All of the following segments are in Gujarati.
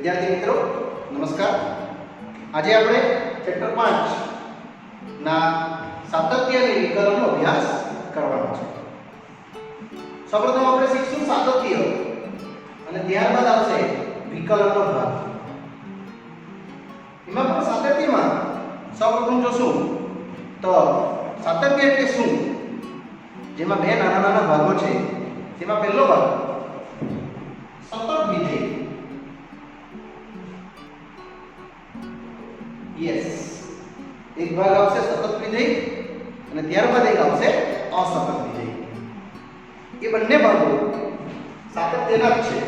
વિદ્યાર્થી મિત્રો નમસ્કાર। આજે આપણે ચેપ્ટર 5 ના સાતત્ય અને વિકલનનો અભ્યાસ કરવાનો છે। સૌપ્રથમ આપણે શીખશું સાતત્ય અને ત્યારબાદ આવશે વિકલનનો ભાગ। એમાં પણ સાતત્યમાં સૌપ્રથમ જોશું તો સાતત્ય એટલે શું, જેમાં બે નાના નાના ભાગો છે। તેમાં પહેલો ભાગ સતત વિધેય, यस, एक भाग આવશે સતત વિધેય અને ત્યારબાદ એક આવશે અસતત વિધેય। એ બંને ભાગો સાતત્યના જ છે।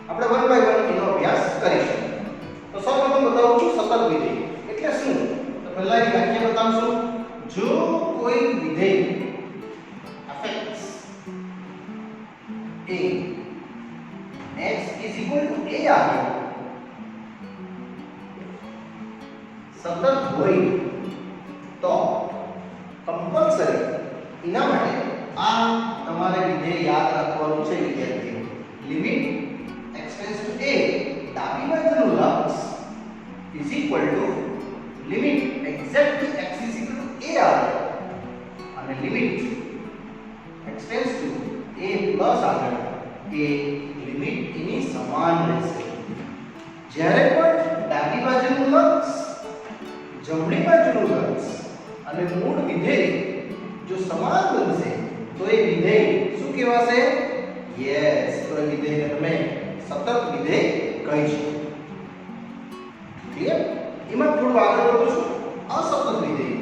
આપણે વન બાય વન એનો અભ્યાસ કરીશું। તો સૌપ્રથમ બતાવું છું સતત વિધેય એટલે શું। તો પહેલા એક વાક્ય બતાવશું। જો કોઈ વિધેય fx a x is equal to a આવે સતત હોય તો કંપલ્સરી એના માટે આ તમારે વિધેય યાદ રાખવાનું છે વિદ્યાર્થીઓ। Limit x tends two a ડાબી બાજુનું લક્ષ is equal to limit exactly x is equal to a આવે અને limit x tends two a plus આગળ એ લિમિટ એની સમાન રહેશે। જ્યારે પણ ડાબી બાજુનું લક્ષ જમણી બાજુનું લક્ષ અને મૂળ વિધેય જો સમાન બનશે તો એ વિધેય શું કહેવાશે? યસ, તો એ વિધેયને તમે સતત વિધેય કહીશું। ક્લિયર? એમાં થોડું આગળ વધું છું। અસતત વિધેય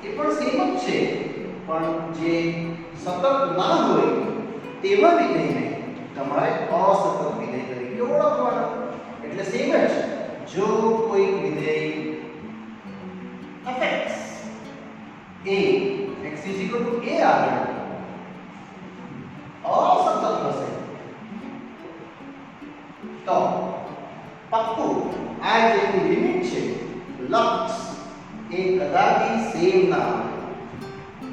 એ પણ સેમ જ છે, પણ જે સતત ના હોય તેવા વિધેયને તમારે અસતત વિધેય તરીકે ઓળખવાનો। એટલે સેમ જ, જો કોઈ વિધેય fx a x is equal to a આવે અસતત હશે તો પાક્કું આ જે લિમિટ છે લક્ષ એ કદાપી સેમ ના આવે।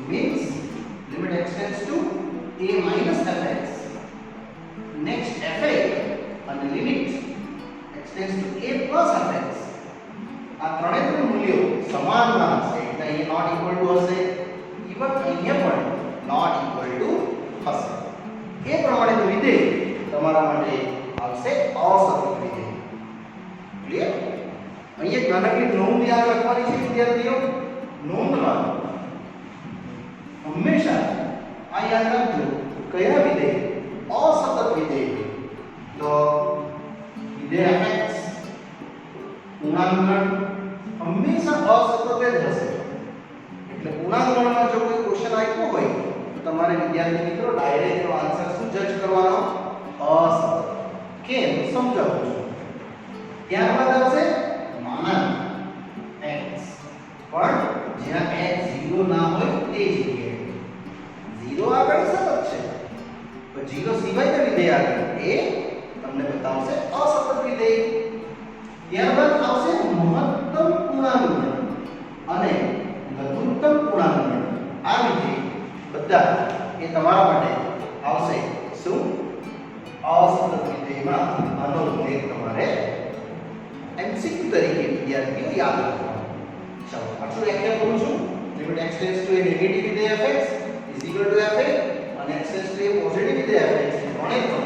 Means limit x tends two a minus fx next fa અને limit x tends two a plus fx આ ત્રણેયનું મૂલ્યો સમાન ના હશે એટલે અહીં નોટ ઇક્વલ ટુ હશે। ઇવન અહીંયા પણ નોટ ઇક્વલ ટુ હશે। એ પ્રમાણેનું વિધેય તમારા માટે આવશે અસતત વિધેય। ક્લિયર? અહીં એક નાનકડી નોંધ યાદ રાખવાની છે વિદ્યાર્થીઓ। નોંધમાં હંમેશા આ યાદ રાખજો કયા વિધેય અસતત વિધેય તો વિધેય fx પૂર્ણાંકગણ હંમેશા અસતત જ હશે। એટલે પૂર્ણાંકગણમાં જો કોઈ ક્વેશ્ચન આપ્યો હોય તો તમારે વિદ્યાર્થી મિત્રો ડાયરેક્ટ એનો આન્સર શું જજ કરવાનો? અસતત। કેમ સમજાવું છું। ત્યારબાદ આવશે માનાંક x, પણ જ્યાં x 0 ના હોય તે જગ્યાએ 0 આગળ સતત છે, પણ 0 સિવાયના વિધેય આગળ એ તમને બતાવશે અસતત વિધેય। ત્યારબાદ આવશે મહત્તમ પૂર્ણાંકગણ અને લઘુત્તમ પૂર્ણાંકગણ। આ વિધેય બધા એ તમારા માટે આવશે શું? અસતત વિધેયમાં આનો ઉલ્લેખ તમારે MCQ તરીકે વિદ્યાર્થીઓ યાદ રાખવાનો। ચાલો પાછું વ્યાખ્યા કરું છું। Limit x tends two a negative વિધેય fx is equal to fa અને x tends two a positive વિધેય fx ત્રણેય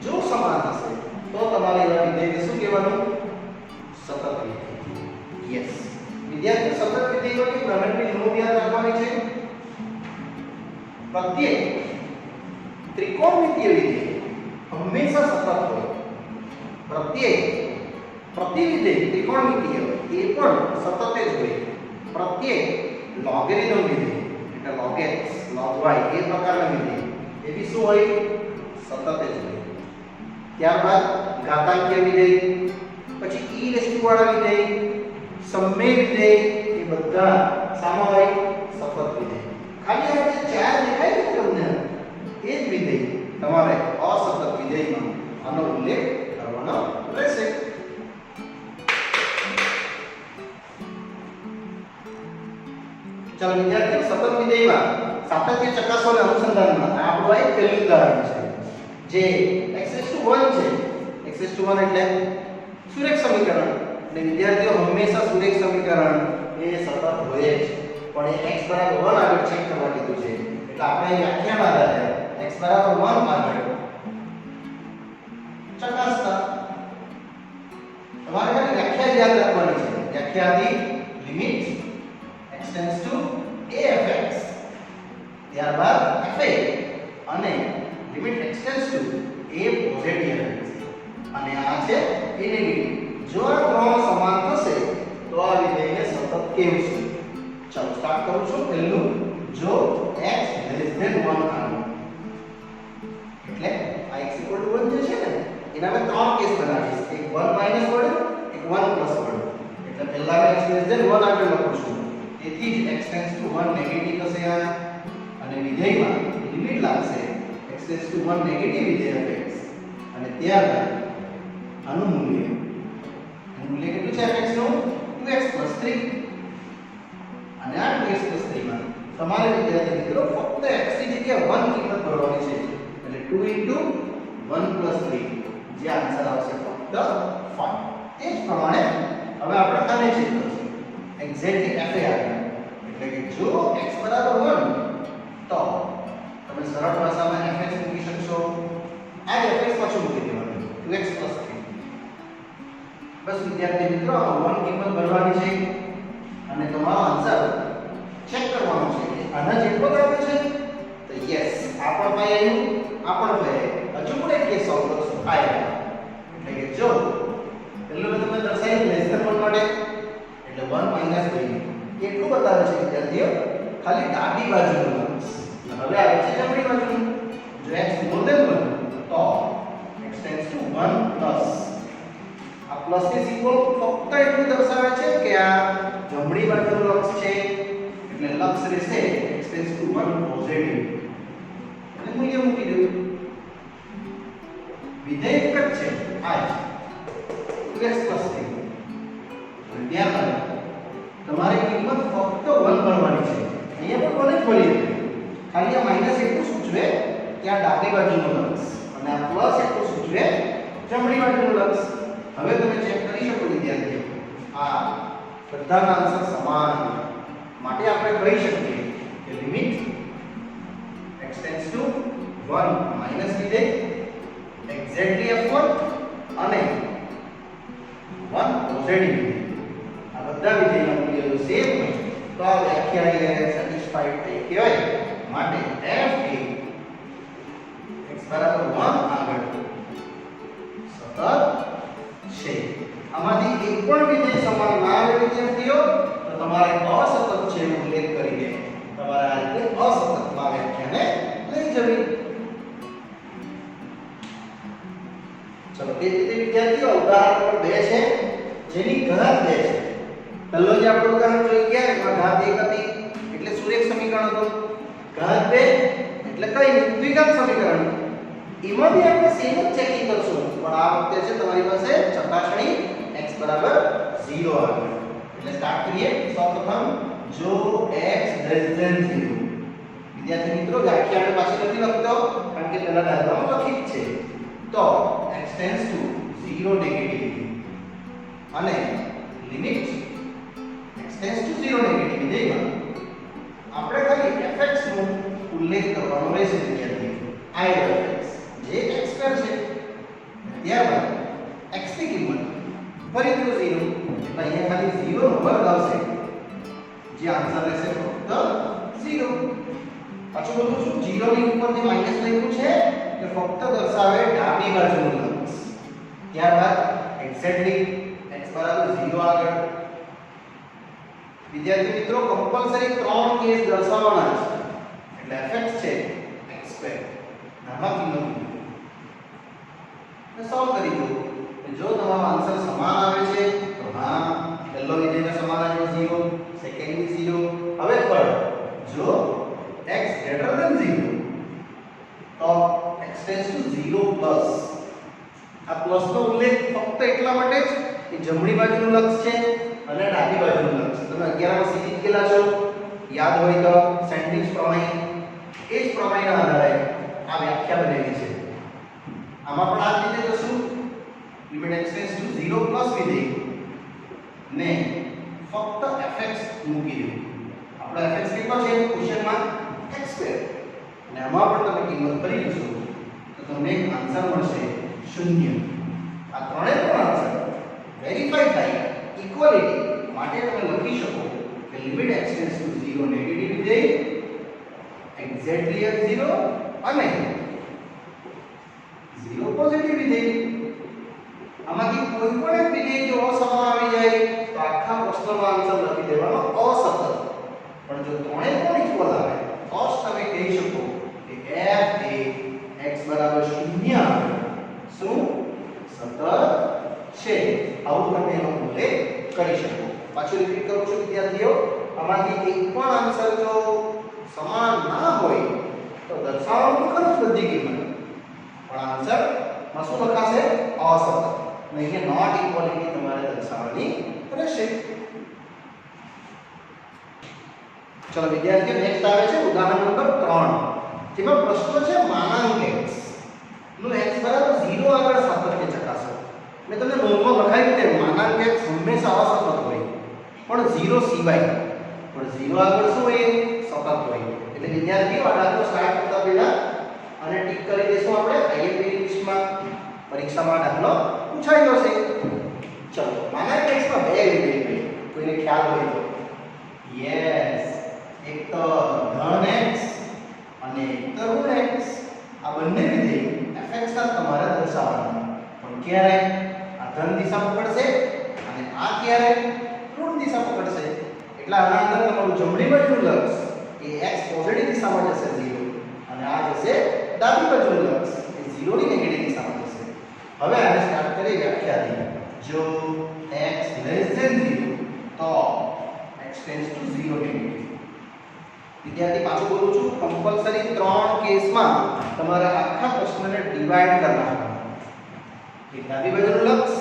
જો સમાન હશે તો તમારે એવા વિધેયને શું કહેવાનું? સતત વિધેય। યસ, વિદ્યાર્થીઓ સતત વિધેય માટે નાનકડી નોંધ યાદ રાખવાની છે। પ્રત્યેક ત્રિકોણમિતીય વિધેય હંમેશા સતત હોય। પ્રત્યેક પ્રતિવિધેય ત્રિકોણમિતીય એ પણ સતત જ હોય। પ્રત્યેક લોગેરિધમ વિધેય એટલે log x log y એ પ્રકારના વિધેય એ બી શું હોય? સતત જ હોય। ત્યારબાદ ઘાતાંકીય વિધેય, પછી e રેસ્ટ વાળા વિધેય, સમમેય વિધેય એ બધા સામા હોય? સતત વિધેય। ખાલી આ જે ચાર દેખાય છે તમને એ જ વિધેય તમારે અસતત વિધેયમાં આનો ઉલ્લેખ કરવાનો રહેશે। ચાલો વિદ્યાર્થીઓ સતત વિધેયમાં સાતત્ય ચકાસવાના અનુસંધાનમાં આપણું એક પહેલું ઉદાહરણ છે જે x1 છે x⁴ એટલે સુરેખ સમીકરણ, અને વિદ્યાર્થીઓ હંમેશા સુરેખ સમીકરણ એ સતત હોય જ, પણ એ x = 1 આગળ ચેક કરવા કીધું છે, એટલે આપણે વ્યાખ્યાના આધારે x = 1 આગળ ચકાસતા તમારે ખાલી વ્યાખ્યા યાદ રાખવાની છે. વ્યાખ્યાથી લિમિટ x → a fx, ત્યારબાદ fa, અને limit x → a positive fx, અને આ છે a નેગેટિવ. જો આ ત્રણ સમાન થશે તો આ વિધેયને સતત કહેશું. ચાલો સ્ટાર્ટ કરું છું. પહેલું, જો x <1 આવે એટલે આ x = 1 જે છે ને એના મેં ત્રણ કેસ બનાવીશ, એક 1 માઈનસ વડે, એક 1 પ્લસ વડે. એટલે પહેલા મેં x <1 આગળ લખું છું, તેથી જ x → 1 નેગેટિવ થશે આ, અને વિધેયમાં લિમિટ લાગશે x → 1 નેગેટિવ વિધેય fx, અને ત્યારબાદ આનું મૂલ્ય કેટલું છે fx નું 2x + 3, અને આ 2x + 3 માં તમારે વિદ્યાર્થી મિત્રો ફક્ત x ની જગ્યાએ 1 કિંમત ભરવાની છે, એટલે 2 * 1 + 3, જે આન્સર આવશે ફક્ત 5. તે જ પ્રમાણે હવે આપણે આને ચેક કરીશું એક્ઝેક્ટલી fa આગળ, એટલે કે જો x = 1 તો તમે સરળ ભાષામાં fx મૂકી શકશો. આ fx પાછું મૂકી દેવાનું 2x + 3. બસ વિદ્યાર્થી મિત્રો આ 1 કિંમત ભરવાની છે, અને તમારો આન્સર ચેક કરવાનો છે કે આના જેટલો જ આવે છે. તો યસ, આ પણ 5 આવ્યું, આ પણ 5 આવ્યું. હજુ પણ એક કેસ સોલ્વ કરશું આ આવ્યો, એટલે કે જો પહેલું મેં તમને દર્શાવ્યું <1 માટે, એટલે 1 - 2 કેટલું બતાવે છે વિદ્યાર્થીઓ? ખાલી ડાબી બાજુનું લક્ષ. હવે આવે છે જમણી બાજુનું. જો x > 1 તો x → 1 પ્લસ, આ પ્લસ ની સિમ્બોલ ફક્ત એટલું દર્શાવે છે કે આ જમણી બાજુનું લક્ષ છે, એટલે લક્ષ રહેશે x → 1 પોઝિટિવ, અને મૂલ્ય મૂકી દઉં. વિધેય એક જ છે આ જ 2x + 3, અને ત્યારબાદ તમારે કિંમત ફક્ત 1 ભરવાની છે. અહીંયા પણ 1 જ ભરી છે, ખાલી આ માઈનસ એટલું સૂચવે કે આ ડાબી બાજુનું લક્ષ, અને આ પ્લસ એટલું સૂચવે જમણી બાજુનું લક્ષ. હવે તમે ચેક કરી શકો વિદ્યાર્થીઓ, આ બધાના આન્સર સમાન, માટે આપણે કહી શકીએ કે લિમિટ x → 1 માઈનસ વિધેય એક્ઝેક્ટલી f1 અને 1 પોઝિટિવ વિધેય, આ બધા વિધેયના મૂલ્યો સેમ હોય તો આ વ્યાખ્યા એ સેટિસ્ફાઈડ થઈ કહેવાય. માટે f એ x = 1 આગળ સતત છે. આમાંથી એક પણ વિધેય સમાન ના આવે વિદ્યાર્થીઓ તો તમારે અસતત છે એનો ઉલ્લેખ કરીને તમારે આ રીતે અસતતમાં વ્યાખ્યાને લઈ જવી. ચલો તે રીતે વિદ્યાર્થીઓ ઉદાહરણ નંબર 2 છે, જેની ઘાત 2 છે. પહેલો જે આપણે ઉદાહરણ જોઈ ગયા એમાં ઘાત 1 હતી, એટલે સુરેખ સમીકરણ હતું. ઘાત 2 એટલે કઈ નહીં, દ્વિઘાત સમીકરણ. એમાં બી આપણે સેમ જ ચેકિંગ કરશું, પણ આ વખતે છે તમારી પાસે ચકાસણી x = 0 આવે. એટલે સ્ટાર્ટ કરીએ. સૌપ્રથમ જો x <0, વિદ્યાર્થી મિત્રો વ્યાખ્યા આપણે પાછી નથી લખતો કારણ કે પહેલા ડાયાગ્રામમાં લખી જ છે. તો x → 0 નેગેટિવ, અને લિમિટ x → 0 નેગેટિવ વિધેયમાં આપણે ખાલી fx નો ઉલ્લેખ કરવાનો રહેશે વિદ્યાર્થી. I fx જે x² છે, ત્યારબાદ x ની કિંમત ફરીથી 0, એટલે અહીંયા ખાલી 0 નો વર્ગ આવશે, જે આન્સર રહેશે ફક્ત 0. પાછું બોલું છું, 0 ની ઉપરથી માઈનસ લખ્યું છે કે ફક્ત દર્શાવે ડાબી બાજુનું લક્ષ. ત્યારબાદ એક્ઝેક્ટલી x = 0 આગળ. વિદ્યાર્થી મિત્રો કમ્પલસરી 3 કેસ દર્શાવવાના છે, એટલે fx છે x², નામાં કિંમત સોલ્વ કરી દો. જો તમારો આન્સર સમાન આવે છે તો હા, પહેલો વિધેયને સમાન આવ્યો 0, સેકન્ડ બી 0. હવે પણ જો x > 0 તો x → 0 પ્લસ, આ પ્લસ નો ઉલ્લેખ ફક્ત એટલા માટે જ કે જમણી બાજુનું લક્ષ છે અને ડાબી બાજુનું લક્ષ. તમે 11 માં શીખી ગયેલા છો, યાદ હોય તો સેન્ડવિચ પ્રમેય, એ જ પ્રમેયના આધારે આ વ્યાખ્યા બનેલી છે. આમાં પણ આ જ રીતે જશું. Limit x tends two 0 plus વિધેય ને ફક્ત fx મૂકી દો. આપણો fx કેટલો છે ક્વેશ્ચનમાં x2 અને આમાં પણ તમે કિંમત ભરી દેશો તો તમને એક આન્સર મળશે 0. આ ત્રણે ત્રણ આન્સર વેરીફાઈ થાય ઇક્વાલિટી માટે તમે લખી શકો કે limit x tends two 0 negative વિધેય એક્ઝેક્ટલી f0 અને 0 પોઝિટિવ વિધેય. આમાંથી કોઈ પણ એક વિધેય જો અસમાન આવી જાય તો આખા પ્રશ્નનો આન્સર લખી દેવાનો અસતત. પણ જો ત્રણે પણ ઇક્વલ આવે તો જ તમે કહી શકો કે f એ x બરાબર 0 આવે શું સતત છે. આવું તમે એનો ઉલ્લેખ કરી શકો. પાછું રિપીટ કરું છું વિદ્યાર્થીઓ, આમાંથી એક પણ આન્સર જો સમાન ના હોય તો દર્શાવવાનું ખરું જ બધી કિંમત, પણ આન્સર માં શું લખાશે અસતત. અહીંયા નોટ ઇક્વાલિટી તમારે દર્શાવવાની રહેશે. ચલો વિદ્યાર્થીઓ, નેક્સ્ટ આવે છે ઉદાહરણ નંબર 3. જેમાં પ્રશ્ન છે માનાંક x નું x બરાબર 0 આગળ સાતત્ય ચકાસો. મેં તમને નોંધમાં લખાયું તેમ માનાંક x હંમેશા અસતત હોય પણ 0 સિવાય. પણ 0 આગળ શું હોય સતત હોય. એટલે વિદ્યાર્થીઓ આ દાખલો સ્ટાર્ટ કરતા પહેલા અને ટિક કરી દેશું આપણે આઈએમપી લિસ્ટમાં. પરીક્ષામાં દાખલો પૂછાયો છે. ચલો માનાંક x માં બે વિધેય છે, કોઈને ખ્યાલ હોય તો. યસ, એક તો ધન x અને એક તો ઋણ x. આ બંને વિધેય fx ના તમારે દર્શાવવાના. પણ ક્યારે આ ધન દિશા પકડશે અને આ ક્યારે ઋણ દિશા પકડશે. એટલે આના અંદર તમારું જમણી બાજુનું લક્ષ એ x પોઝિટિવ દિશામાં જશે 0 અને આ જશે ડાબી બાજુનું લક્ષ એ 0 ની નેગેટિવ દિશામાં જશે. હવે આને સ્ટાર્ટ કરી વ્યાખ્યાથી. જો x less than 0 તો x tends to 0 નેગેટિવ. વિદ્યાર્થી પાછું બોલું છું, કમ્પલસરી 3 કેસમાં તમારે આખા પ્રશ્નને ડિવાઇડ કરવાના. એક ડાબી બાજુનું લક્ષ,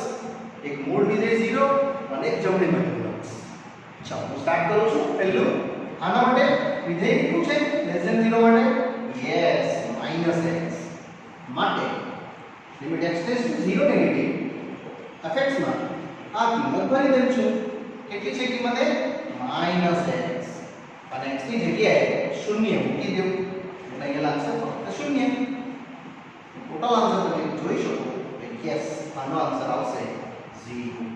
એક મૂળ વિધેય 0 અને એક જમણી બાજુનું લક્ષ. ચાલો હું સ્ટાર્ટ કરું છું. પહેલું આના માટે વિધેય કેટલું છે less than 0 માટે? યસ, -x માટે limit x tends two 0 negative fx માં આ કિંમત ભરી દઉં છું. કેટલી છે કિંમત એ? -x અને x ની જગ્યાએ 0 મૂકી દઉં એટલે અહીંયા લાગશે ફક્ત 0. ટોટલ આન્સર તમે જોઈ શકો કે યસ આનો આન્સર આવશે 0.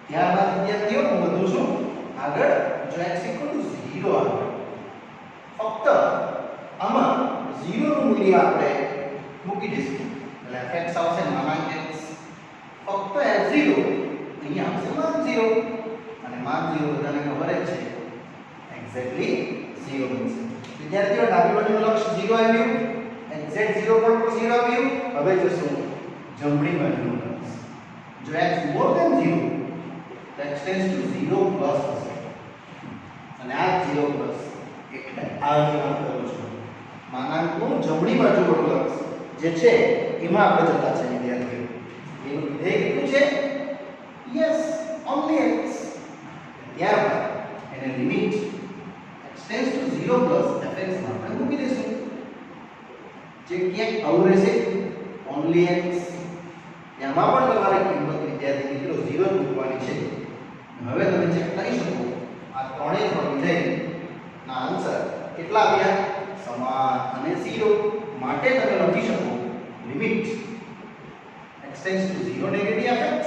ત્યારબાદ વિદ્યાર્થીઓ હું વધું છું આગળ. જો x 0 આવે ફક્ત આમાં 0 નું મૂલ્ય આપણે મૂકી દઈશું એટલે fx આવશે માનાંક x. ફક્ત f0 અહીંયા આવશે માન 0 અને માન 0 બધાને ખબર જ છે એક્ઝેક્ટલી 0 બનશે. વિદ્યાર્થીઓ ડાબી બાજુનું લક્ષ 0 આવ્યું, એક્ઝેક્ટ 0 પર 0 આવ્યું. હવે જોશું જમણી બાજુનું લક્ષ. જો x more than 0 તો x tends to 0 પ્લસ થશે અને આ 0 પ્લસ એટલે આ જે વાત કરું છું માનાંકનું જમણી બાજુ વાળું લક્ષ જે છે એમાં આપણે જતા છે વિદ્યાર્થીઓ. એનું વિધેય કેટલું છે? Yes, only x. ત્યારબાદ એને limit x tends to 0 plus fx માં આપણે મૂકી દઈશું. જે ક્યાંક આવું રહેશે ઓન્લી x. એમાં પણ તમારે કિંમત વિદ્યાર્થી મિત્રો 0 મૂકવાની છે. હવે તમે ચેક કરી શકો આ ત્રણેય વિધેય ના આન્સર કેટલા આવ્યા? સમાન અને 0. માટે તમે લખી શકો limit x tends to 0 negative fx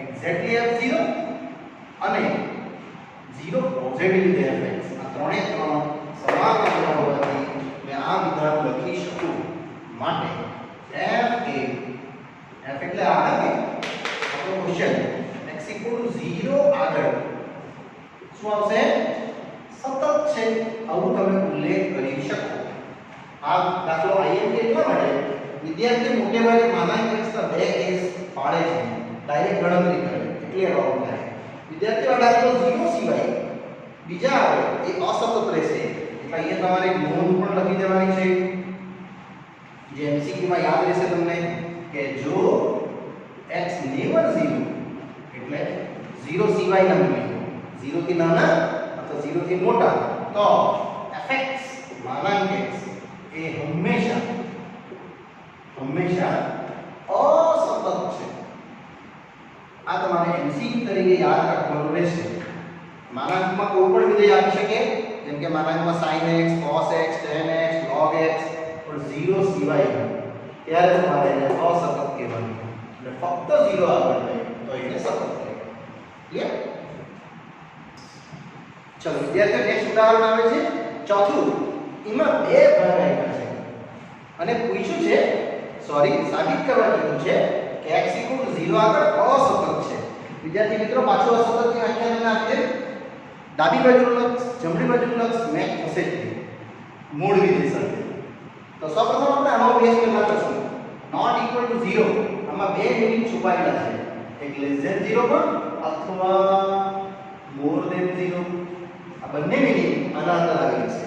exactly f0 અને 0 પોઝિટિવ વિધેય fx. આ ત્રણે ત્રણ સમાન આંકડા હોવાથી મેં આ વિધાન લખી શકું. માટે f એ f એટલે આ કે આપણો ક્વેશ્ચન x 0 આગળ શું આવશે? સતત છે. આવું તમે ઉલ્લેખ કરી શકો. આ દાખલો આઈએમપી એટલા માટે વિદ્યાર્થી મોટે ભાગે માનાંક x ના બે કેસ પાડે છે, ડાયરેક્ટ ગણતરી કરે એટલે રોંગ થાય. વિદ્યાર્થીઓ આ દાખલો 0 સિવાય બીજા આવે એ અસતત રહેશે. એટલે અહીંયા તમારે એક નોંધ પણ લખી દેવાની છે જે એમસીક્યુ માં યાદ રહેશે તમને કે જો x નેવર 0 એટલે 0 સિવાયના મૂલ્ય 0 થી નાના અથવા 0 થી મોટા તો fx માનાંક x એ હંમેશા અસતત છે. આ તમારે એમસીક્યુ તરીકે યાદ રાખવાનું રહેશે. માનાંકમાં કોઈ પણ વિધેય આપી શકે, જેમ કે માનાંકમાં sin x, cos x, tan x, log x, પણ 0 સિવાય ત્યારે તમારે એને અસતત કહેવાનું. એટલે ફક્ત 0 આગળ જાય તો એને સતત કહેવાય. ક્લિયર? ચલો વિદ્યાર્થીઓ, નેક્સ્ટ ઉદાહરણ આવે છે ચોથું. એમાં બે ભાગ આપ્યા છે અને પૂછ્યું છે, સાબિત કરવા કીધું છે કે x 0 આગળ અસતત છે. વિદ્યાર્થી મિત્રો, પાછો અસતતની વ્યાખ્યા આપીએ. ડાબી બાજુનું લક્ષ જમણી બાજુનું લક્ષ મેચ થશે જ નહીં મૂળ વિધેય સાથે. તો સૌપ્રથમ આપણે આનો અભ્યાસ કરતા કરશું. નોટ ઇક્વલ ટુ 0, આમાં બે મિનિંગ છુપાયેલા છે. એક લેસ ધેન 0 પણ અથવા મોર ધેન 0. આ બંને મિનિંગ આના અંદર આવેલી છે.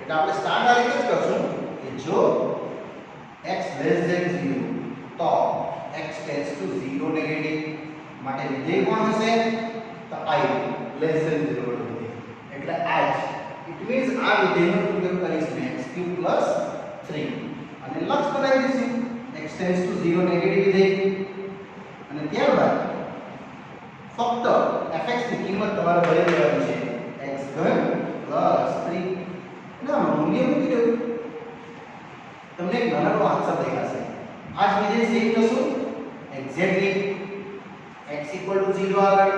એટલે આપણે સ્ટાર્ટ આ રીતે જ કરશું કે જો x લેસ ધેન 0 તો x ટેન્ડ્સ ટુ 0 નેગેટિવ. માટે વિધેય કોણ હશે? તો I લેસ ધેન 0 વિધેય. એટલે આ જ ઇટ મીન્સ આ વિધેયનો ઉપયોગ કરીશું x³ + 3 અને લક્ષ બનાવી દઈશું x ટેન્ડ્સ ટુ 0 નેગેટિવ વિધેય. અને ત્યારબાદ ફક્ત fx ની કિંમત તમારે ભરી દેવાની છે x³ + 3. ના મૂલ્ય મૂકી દો, તમને એક નાનો આન્સર દેખાશે. આ જ વિધેય સેમ કરશું એક્ઝેક્ટલી x = 0 આગળ.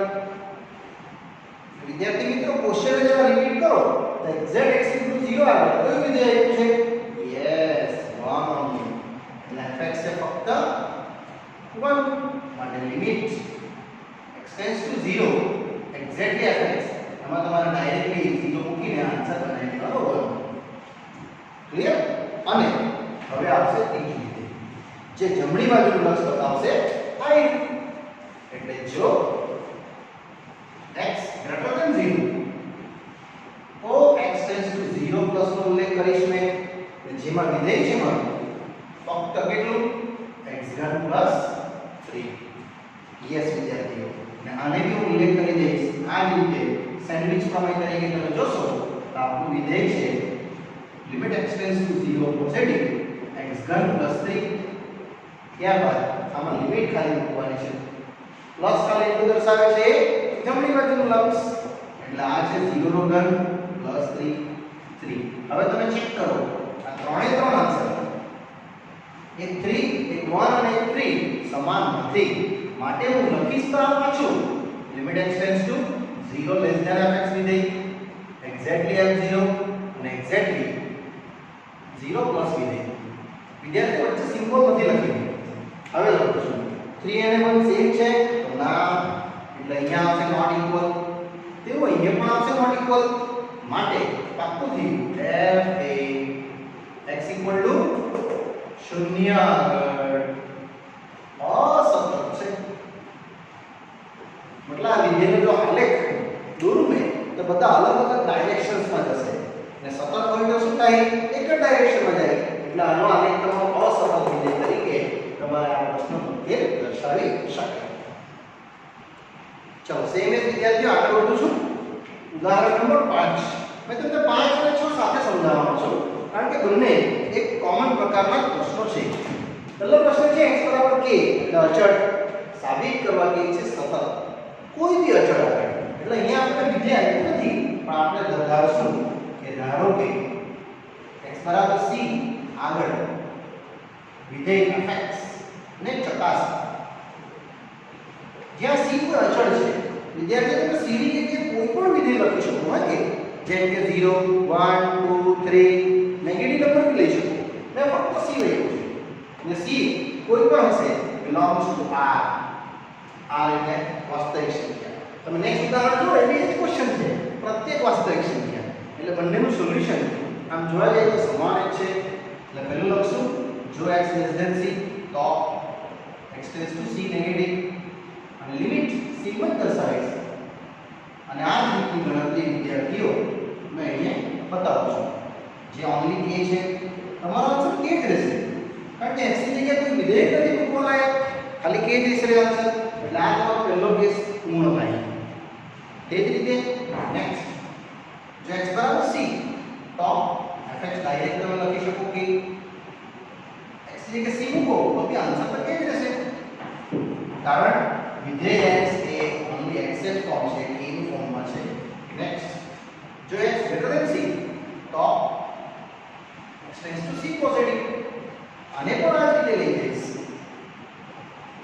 વિદ્યાર્થી મિત્રો, ક્વેશ્ચન જરા રિપીટ કરો તો એક્ઝેક્ટ x = 0 આગળ કયું વિધેય આવ્યું છે? Yes, 1 only. એટલે fx છે ફક્ત 1. માટે limit x tends two 0 exactly fx. આમાં તમારે ડાયરેક્ટલી 0 મૂકીને આન્સર બનાવી દેવાનો હોય. ક્લિયર? અને હવે આવશે ત્રીજું વિધેય, જે જમણી બાજુનું લક્ષ બતાવશે I. એટલે જો x > 0 તો x → 0 પ્લસ નો ઉલ્લેખ કરીશ મેં. જેમાં વિધેય છે મારું ફક્ત કેટલું? x³ + 3. યસ વિદ્યાર્થીઓ, અને આને બી હું ઉલ્લેખ કરી દઈશ. આ રીતે સેન્ડવિચ પ્રમેય તરીકે તમે જોશો તો આપણું વિધેય છે લિમિટ x → 0 પોઝિટિવ x³ + 3. ત્યારબાદ આમાં લિમિટ ખાલી મૂકવાની છે. પ્લસ ખાલી એટલું દર્શાવે છે જમણી બાજુનું લક્ષ. એટલે આ છે 0 નો ઘન + 3 3. હવે તમે ચેક કરો, આ ત્રણે ત્રણ આન્સર એક 3 એક 1 અને એક 3 સમાન નથી. માટે હું લખીશ તો આ પાછું limit x → 0 less than fx વિધેય એક્ઝેક્ટલી f0 અને એક્ઝેક્ટલી 0 પ્લસ વિધેય. વિદ્યાર્થીઓ, વચ્ચે સિમ્બોલ નથી લખી. હવે લખું છું 3 અને 1 સેમ છે તો ના, એટલે અહીંયા આવશે નોટ ઇક્વલ. તેવું અહીંયા પણ આવશે નોટ ઇક્વલ. માટે પાક્કું થયું f એ x = 0 આગળ અસતત છે. મતલબ આ વિધેયનો જો આલેખ દોરું મેં તો બધા અલગ અલગ ડાયરેક્શન્સમાં જશે અને સતત હોય તો શું થાય? એક જ ડાયરેક્શનમાં જાય. એટલે આનો આલેખ તમારો અસતત વિધેય તરીકે તમારે આ પ્રશ્ન ઉકેલ દર્શાવી શકાય. ચલો સેમ જ વિદ્યાર્થીઓ, આગળ વધું છું. ઉદાહરણ નંબર 5. મેં તમને 5 અને 6 સાથે સમજાવવાનો છું કારણ કે બંને એક કોમન પ્રકારના પ્રશ્નો છે. પહેલો પ્રશ્ન છે x = k એટલે અચળ સાબિત કરવા કે છે સતત કોઈ બી અચળ આગળ. એટલે અહીંયા આપણે વિધેય આપ્યું નથી, પણ આપણે ધારશું કે ધારો કે x = c આગળ વિધેય fx ને ચકાસ. જ્યાં c કોઈ અચળ છે, વિદ્યાર્થીઓ તમે c ની જગ્યાએ કોઈ પણ વિધેય લખી શકો હોય કે જેમ કે 0 1 2 3 નેગેટિવ નંબર બી લઈ શકો. મેં ફક્ત c લખ્યું છે. અને c કોઈ પણ હશે belongs to r. r એટલે વાસ્તવિક સંખ્યા. તમે નેક્સ્ટ ઉદાહરણ જો, એટલે જ ક્વેશ્ચન છે પ્રત્યેક વાસ્તવિક સંખ્યા. એટલે બંનેનું સોલ્યુશન આમ જોવા જઈએ તો સમાન જ છે. એટલે પહેલું લખશું જો x c તો x → c નેગેટિવ અને લિમિટ c માં દર્શાવે છે. અને આ રીતની ગણતરી વિદ્યાર્થીઓ મેં અહીંયા બતાવું છું. જે ઓન્લી k છે તમારો આન્સર k જ રહેશે કારણ કે x ની જગ્યાએ કોઈ વિધેય નથી મૂકવાના, ખાલી k જ રહેશે આન્સર. એટલે આ તમારો પહેલો કેસ પૂર્ણ થાય. તે જ રીતે નેક્સ્ટ જો x = c તો fx ડાયરેક્ટ તમે લખી શકો કે x ની જગ્યાએ c મૂકો તો બી આન્સર તો k જ રહેશે. કારણ વિધેય x એ ઓન્લી એક્સેલ ફોર્મ છે, a નું ફોર્મમાં છે. નેક્સ્ટ, જો x ગ્રેટર ધેન c તો x tends to c positive. આને પણ આ રીતે લઈ જઈશ,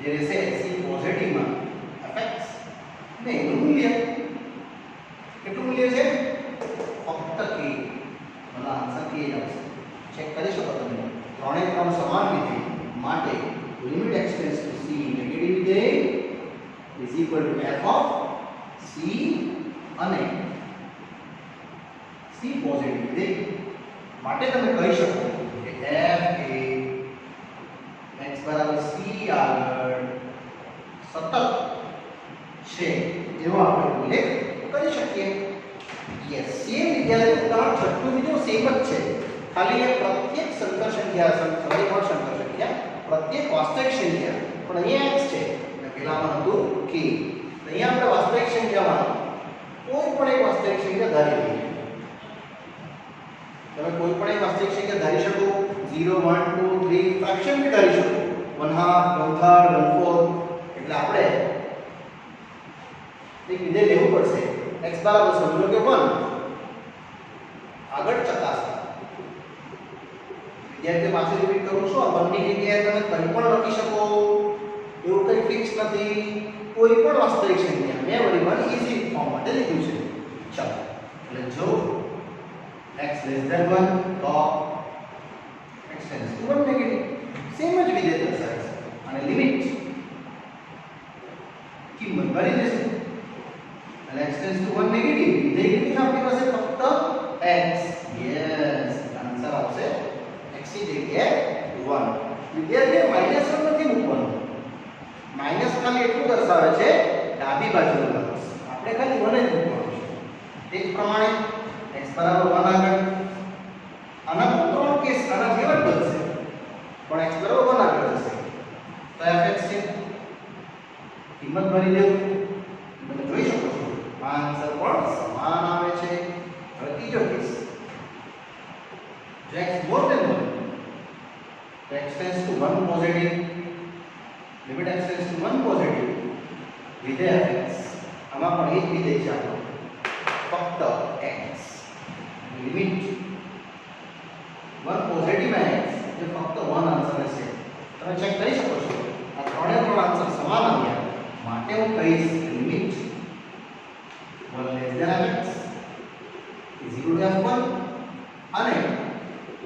જે રહેશે c પોઝિટિવમાં fx ને એનું મૂલ્ય કેટલું મૂલ્ય છે? ફક્ત k. મને આન્સર k જ આવશે. ચેક કરી શકો તમે. ત્રણે ત્રણ સમાન વિધેય માટે limit x tends to c negative વિધેય is equal to f of c અને c પોઝિટિવ વિધેય માટે તમે કહી શકો કે f એ x બરાબર c આગળ સતત છે એવો આપણે ઉલ્લેખ કરી શકીએ. યસ, સેમ વિદ્યાર્થી ઉદાહરણ છઠ્ઠું બીજું સેમ જ છે, ખાલી એ પ્રત્યેક સંકર સંખ્યા પ્રત્યેક વાસ્તવિક સંખ્યા પણ અહીંયા x છે અને પેલામાં હતું k. તો અહીંયા આપણે વાસ્તવિક સંખ્યામાં કોઈ પણ એક વાસ્તવિક સંખ્યા ધારી લઈએ. તમે કોઈ પણ એક વાસ્તવિક સંખ્યા ધારી શકો. 0 1 2 3 ફ્રેક્શન બી ધારી શકો. 1/2 1/3 1/4. એટલે આપણે એક વિધેય લેવું પડશે. x બરાબર સમજો કે 1 આગળ ચકાસો. વિદ્યાર્થી પાછળ રિપીટ કરું છું, આ બંને જગ્યાએ તમે કંઈ પણ લખી શકો, એવું કંઈ ફિક્સ નથી. કોઈ પણ વાસ્તવિક સંખ્યા મેં વળી 1 ઈઝી ફોર્મ માટે લીધું છે. ચાલો, એટલે જો x less than 1 તો x tends to 1 negative. Same જ વિધેય દર્શાવે છે અને લિમિટ કિંમત ભરી દેશે. અને x tends to 1 નેગેટિવ વિધેય કેટલી આપણી પાસે? ફક્ત x. યસ, આન્સર આવશે x ની જગ્યાએ 1. વિદ્યાર્થીઓ માઈનસ 1 નથી મૂકવાનું. માઈનસ ખાલી એટલું દર્શાવે છે ડાબી બાજુનો માઈનસ. આપણે ખાલી 1 જ મૂકવાનું છે. તે જ પ્રમાણે x બરાબર 1 આગળ આના ત્રણ કેસ આના જેવા જ બનશે, પણ x બરાબર 1 આગળ જશે તો fx છે. કિંમત ભરી દેવું. તમે જોઈ શકો છો આન્સર પણ સમાન આવે છે. હવે ત્રીજો કેસ, જો x મોર ધેન 1 તો x tends to 1 positive. Limit x tends to 1 positive વિધેય fx. આમાં પણ એક વિધેય છે આપણો ફક્ત x. લિમિટ 1 પોઝિટિવ x જે ફક્ત 1 આન્સર હશે. તમે ચેક કરી શકો છો આ ત્રણે ત્રણ આન્સર સમાન આવ્યા માટે હું કહીશ limit 1 less than fx is equal to f1 અને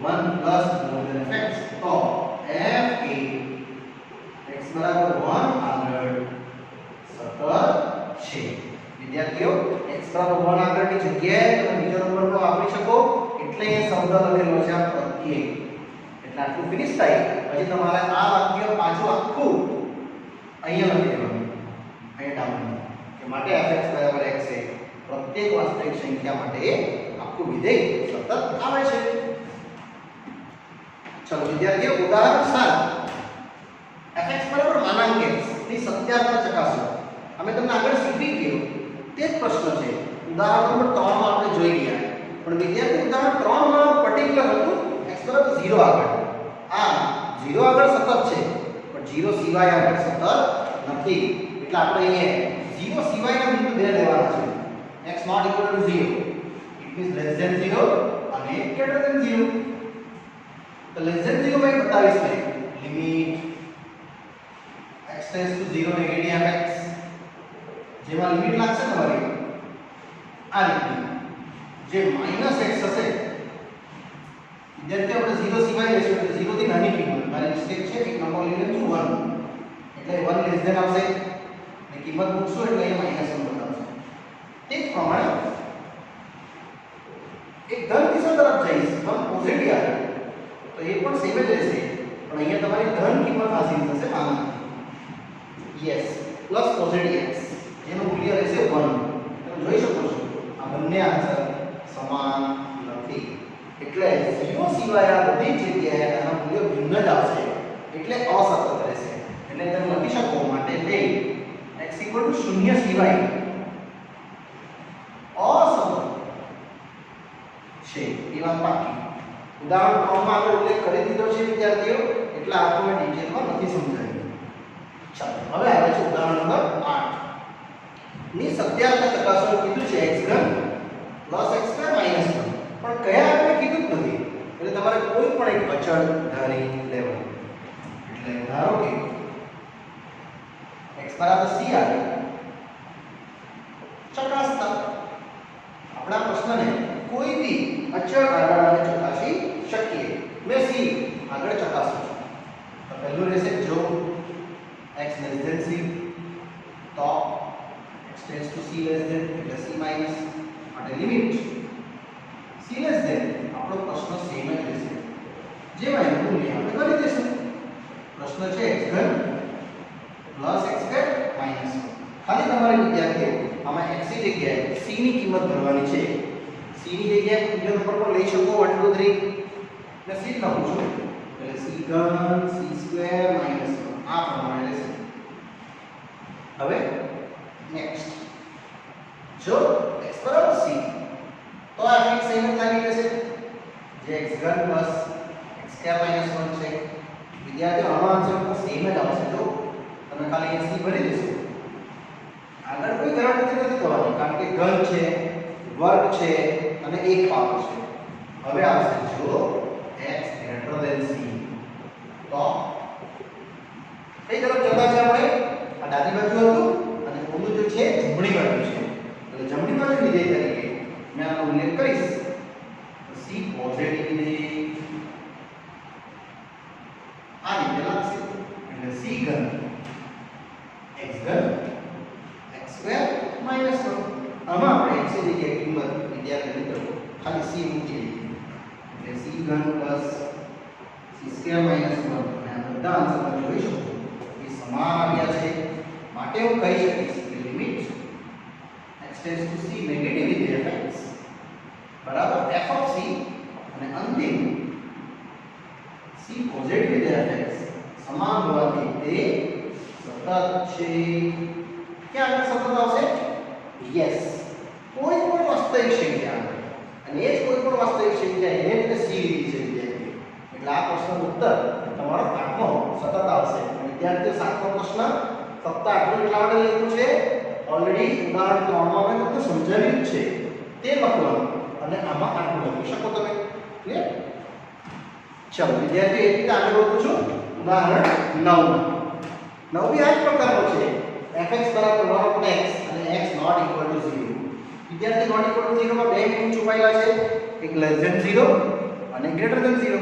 1 plus more than fx તો f એ x બરાબર 1 આગળ સતત છે. વિદ્યાર્થીઓ x બરાબર 1 આગળની જગ્યાએ તમે બીજો નંબર પણ વાપરી શકો. એટલે એ શબ્દ લખેલો છે આ પ્રત્યેક. એટલે આટલું ફિનિશ થાય પછી તમારે આ વાક્ય પાછું આખું અહીંયા લખી દેવાનું, અહીંયા ડાઉન કે માટે fx બરાબર x છે. પ્રત્યેક વાસ્તવિક સંખ્યા માટે આખું વિધેય સતત આવે છે. ચલો વિદ્યાર્થીઓ ઉદાહરણ 7 fx બરાબર માનાંક x ની સત્યાત્મક ચકાસો. અમે તમને આગળ શીખવી ગયો તે જ પ્રશ્ન છે. ઉદાહરણ નંબર 3 માં આપણે જોઈ ગયા, પણ વિદ્યાર્થી ઉદાહરણ 3 માં પર્ટિક્યુલર હતું x બરાબર 0 આગળ. આ 0 આગળ સતત છે પણ 0 સિવાય આગળ સતત નથી. એટલે આપણે અહીંયા 0 સિવાયના બિંદુ બે લેવાના છે. x not equal to 0 it means less than 0 અને greater than 0. તો less than 0 માં બતાવીશ મેં limit x tends to 0 negative fx. જેમાં લિમિટ લાગશે તમારી આ રીતની જે માઈનસ x હશે. વિદ્યાર્થી આપણે 0 સિવાય લેશું એટલે 0 થી નાની કિંમત. મારી મિસ્ટેક છે, એક નંબર લઈ લેજો 1 એટલે 1 લેસ ધેન આવશે ને કિંમત મૂકશું એટલે અહીંયા -1 બતાવશે. તે જ પ્રમાણે એક ધન દિશા તરફ જઈશ 1 પોઝિટિવ આવે તો એ પણ સેમ જ રહેશે, પણ અહીંયા તમારી ધન કિંમત હાસિલ થશે માનાંક. યસ, પ્લસ પોઝિટિવ x જેનું મૂલ્ય રહેશે 1. તમે જોઈ શકો છો આ બંને આન્સર સમાન નથી. એટલે 0 સિવાય આ બધી જગ્યાએ આના મૂલ્ય ભિન્ન જ આવશે એટલે અસતત રહેશે. એટલે તમે લખી શકો માટે તે x 0 સિવાય અસતત છે એ વાત પાકી. ઉદાહરણ 3 માં આપણે ઉલ્લેખ કરી દીધો છે વિદ્યાર્થીઓ, એટલે આપણે ડિટેલમાં નથી સમજાવ્યું. ચાલો હવે આવે છે ઉદાહરણ નંબર 8 ની સત્યાર્થ ચકાસવાનું કીધું છે x3 x2 -1 પણ કયા આપણે કીધું જ નથી એટલે તમારે કોઈ પણ એક અચળ ધારી લેવાનું એટલે ધારો કે x c આવે ચકાસતા આપણા પ્રશ્નને કોઈ બી અચળ આધારે ચકાસી શકીએ મેં c આગળ ચકાસું છું તો પહેલું રહેશે જો x c તો x ટેન્ડ્સ ટુ c એટલે c માઈનસ માટે લિમિટ c આપણો પ્રશ્ન સેમ જ રહેશે જેમાં એનું મૂલ્ય આપણે કરી દઈશું પ્રશ્ન છે x3 x2 -1 ખાલી તમારે વિદ્યાર્થીઓ આમાં x ની જગ્યાએ c ની કિંમત ભરવાની છે c ની જગ્યાએ બીજો નંબર પણ લઈ શકો 1 2 3 ને c લખું છું એટલે c3 c2 -1 આ પ્રમાણે રહેશે હવે નેક્સ્ટ જો x બરાબર c તો આ ફિક્સ સેમ જ લાગી જશે જે x3 x2 -1 છે વિદ્યાર્થીઓ આનો આન્સર પણ સેમ જ આવશે જો તમે ખાલી c ભરી દેશો આગળ કોઈ ગણતરી નથી કરવાની કારણ કે ઘન છે વર્ગ છે અને એક પાવર છે હવે આવશે જો x c તો કઈ તરફ જતા છે આપણે આ ડાબી બાજુ હતું અને ઓલું જે છે જમણી બાજુ છે એટલે જમણી બાજુ વિધેય તરીકે મેં આનો ઉલ્લેખ કરીશ c પોઝિટિવ વિધેય આ રીતે લાગશે એટલે c ઘન x ઘન x2 -1 આમાં આપણે x ની જગ્યાએ કિંમત વિદ્યાર્થી મિત્રો ખાલી c મૂકી દઈએ એટલે c ઘન c2 -1 અને આ બધા આન્સરમાં જોઈ શકો એ સમાન આવ્યા છે માટે હું કહી શકીશ કે limit x tends to c negative વિધેય fx બરાબર f ઓફ c અને અંતિમ c પોઝિટિવ વિધેય fx સમાન હોવાથી તે સતત છે ક્યાં આગળ સતત આવશે યસ કોઈ પણ વાસ્તવિક સંખ્યા અને એ જ કોઈ પણ વાસ્તવિક સંખ્યા એને એટલે c લીધી છે વિદ્યાર્થી એટલે આ પ્રશ્નનો ઉત્તર તમારો 8મો સતત આવશે વિદ્યાર્થીઓ 7મો પ્રશ્ન ફક્ત આટલું એટલા માટે લખ્યું છે ઓલરેડી ઉદાહરણ 3 માં મેં તમને સમજાવ્યું જ છે તે લખવાનું અને આમાં આટલું લખી શકો તમે ક્લિયર ચલો વિદ્યાર્થીઓ એક રીતે આગળ વધું છું ઉદાહરણ 9 બી આ જ પ્રકારનો છે fx બરાબર 1/x અને x not equal to 0 વિદ્યાર્થી not equal to 0 માં બે ગુણ છુપાયેલા છે એક less than 0 અને greater than 0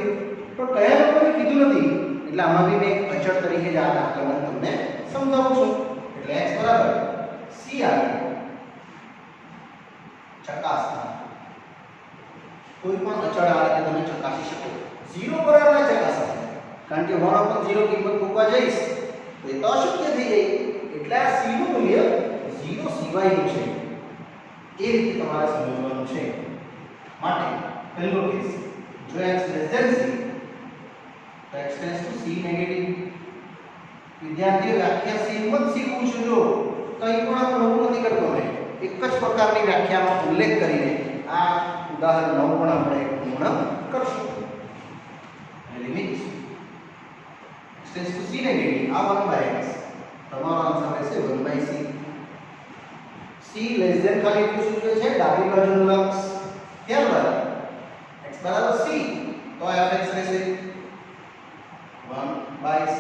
તો કયા લોકોને કીધું નથી એટલે આમાં બી મેં એક અચળ તરીકે જ આ દાખલાને તમને સમજાવું છું એટલે x બરાબર c આવે ચકાસતા કોઈ પણ અચળ આ રીતે તમે ચકાસી શકો 0 બરાબર ના ચકાસાય કારણ કે 1/0 કિંમત મૂકવા જઈશ તો એ તો અશક્ય થઈ જાય એટલે આ c નું મૂલ્ય 0 સિવાયનું છે એ રીતે તમારે સમજવાનું છે માટે પહેલો કેસ જો x less than c તો x tends to c negative વિદ્યાર્થીઓ વ્યાખ્યા સેમ જ શીખવું છું જો કંઈ પણ આપણે નવું નથી કરતો મેં એક જ પ્રકારની વ્યાખ્યાનો ઉલ્લેખ કરીને આ ઉદાહરણ 9 પણ આપણે પૂર્ણ કરશું limit x tends to c negative આ 1/x તમારો આન્સર રહેશે 1/c c લેસ ધેન ખાલી એટલું સૂચવે છે ડાબી બાજુનું લક્ષ ત્યારબાદ x બરાબર c તો fx રહેશે 1/c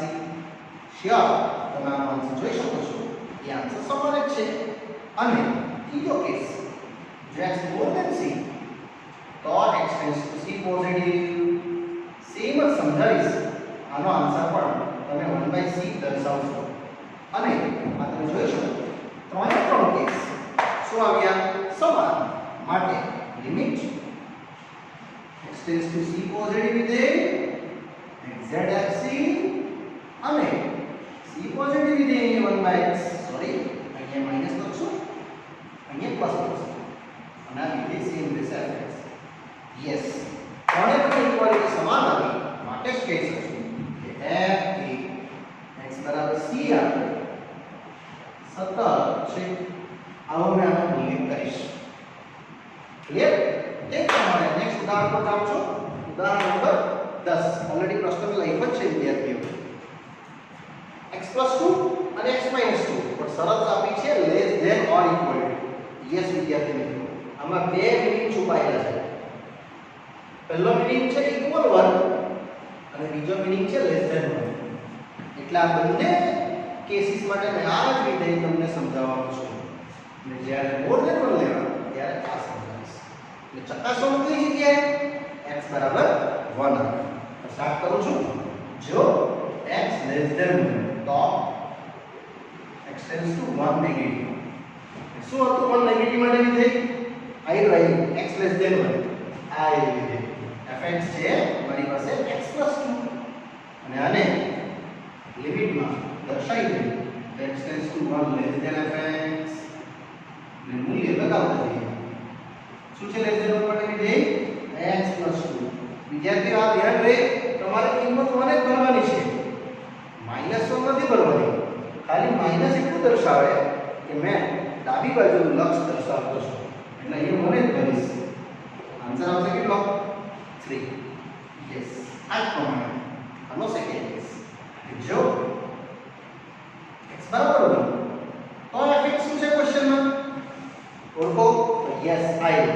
શ્યોર તમે આ આન્સર જોઈ શકો છો એ આન્સર સમાન જ છે અને ત્રીજો કેસ જો x more than c તો x tends to c positive same જ સમજાવીશ આનો આન્સર પણ તમે 1/c દર્શાવશો અને આ તમે જોઈ શકો ત્રણે ત્રણ કેસ શું આવ્યા સમાન માટે limit x tends to c positive વિધેય zfc અને c પોઝિટિવ વિધેય 1/x સોરી અહીંયા માઈનસ લખશું અહીંયા પ્લસ લખશું અને આ વિધેય સેમ રહેશે fx યસ ત્રણે પણ ઇક્વાલિટી સમાન આવી માટે જ કહી શકશું કે f એ x બરાબર c આવે સતત છે આવો મેં આનો ઉલ્લેખ કરીશ ક્લિયર તે પ્રમાણે નેક્સ્ટ ઉદાહરણ પર જાઉં છું ઉદાહરણ નંબર 10 ઓલરેડી પ્રશ્ન લખ્યો જ છે વિદ્યાર્થીઓ x + 2 અને x - 2 પણ શરત આપી છે less than or equal to yes વિદ્યાર્થી મિત્રો આમાં બે મીનિંગ છુપાયેલા છે પહેલો મીનિંગ છે ઇક્વલ 1 અને બીજો મીનિંગ છે લેસ ધેન 1 એટલે આ બંને કેસીસ માટે મેં આ જ વિધેય તમને સમજાવવાનો છું અને જ્યારે મોર ધેન 1 લેવા ત્યારે આ સમજાવીશ એટલે ચકાસવાનું કઈ જગ્યાએ x બરાબર 1 સ્ટાર્ટ કરું છું જો x લેસ ધેન 1 તો x ટેન્ડ્સ ટુ 1 નેગેટિવ શું હતું 1 નેગેટિવ માટે વિધેય આઈ x લેસ ધેન 1 આ એ વિધેય fx છે મારી પાસે x 2 અને આને લિમિટમાં દર્શાવી દે x tends to 1 less than fx ને મૂલ્ય લગાવતા જઈએ શું છે લેસ ધેન 1 માટે વિધેય x 2 વિદ્યાર્થીઓ આ ધ્યાન રહે તમારે કિંમત 1 જ ભરવાની છે માઈનસ તો નથી ભરવાની ખાલી માઈનસ એટલું દર્શાવે કે મેં ડાબી બાજુનું લક્ષ દર્શાવતો છું એટલે અહીંયા મને જ ભરીશ આન્સર આવશે કેટલો 3 યસ આ જ પ્રમાણે આનો સેકન્ડ કેસ જો x બરાબર 1 તો fx શું છે ક્વેશ્ચનમાં ઓળખો યસ આઈ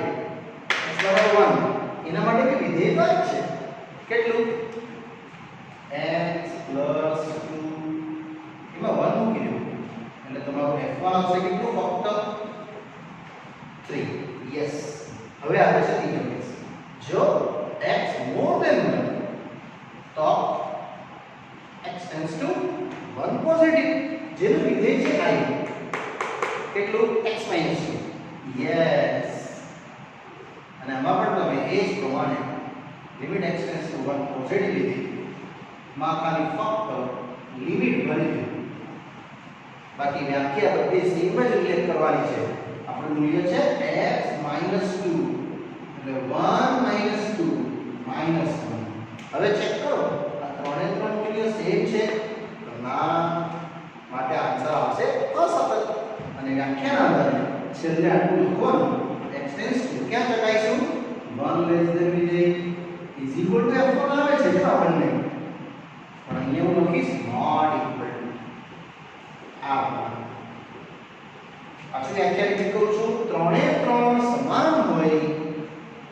x બરાબર 1 એના માટે કે વિધેય તો જ છે કેટલું x 2 એમાં 1 મૂકી દો એટલે તમારું f1 આવશે કેટલું ફક્ત 3 યસ હવે આવે છે ત્રીજો કેસ જો x મોર ધેન 1 તો x ટેન્ડ્સ ટુ 1 પોઝિટિવ જેનું વિધેય છે i કેટલું x 2 યસ અને આમાં પણ તમે એ જ પ્રમાણે limit x tends to 1 positive લીધી માં ખાલી ફક્ત લિમિટ ભરી દીધું બાકી વ્યાખ્યા બધી સેમ જ ઉલ્લેખ કરવાની છે આપણું મૂલ્ય છે x 2 એટલે 1 2 1 હવે ચેક કરો આ ત્રણે ત્રણ મૂલ્ય સેમ છે તો ના માટે આન્સર આવશે અસતત અને વ્યાખ્યાના આધારે છેલ્લે આટલું લખવાનું x ટેન્ડ્સ ટુ ક્યાં ચકાઈશું 1 લેસ ધેન વિધેય ઇઝ ઇક્વલ ટુ f1 આવે છે જો આપણને પણ અહીંયા હું લખીશ નોટ ઇક્વલ ટુ આ પાછું વ્યાખ્યા રિપીટ કરું છું ત્રણે ત્રણ સમાન હોય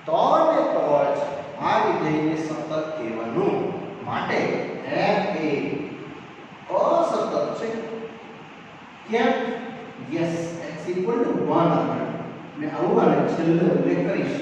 તો ને તો જ આ વિધેયને સતત કહેવાનું માટે f એ અસતત છે કેમ યસ x 1 આગળ મેં આવું આને છેલ્લે ઉલ્લેખ કરીશ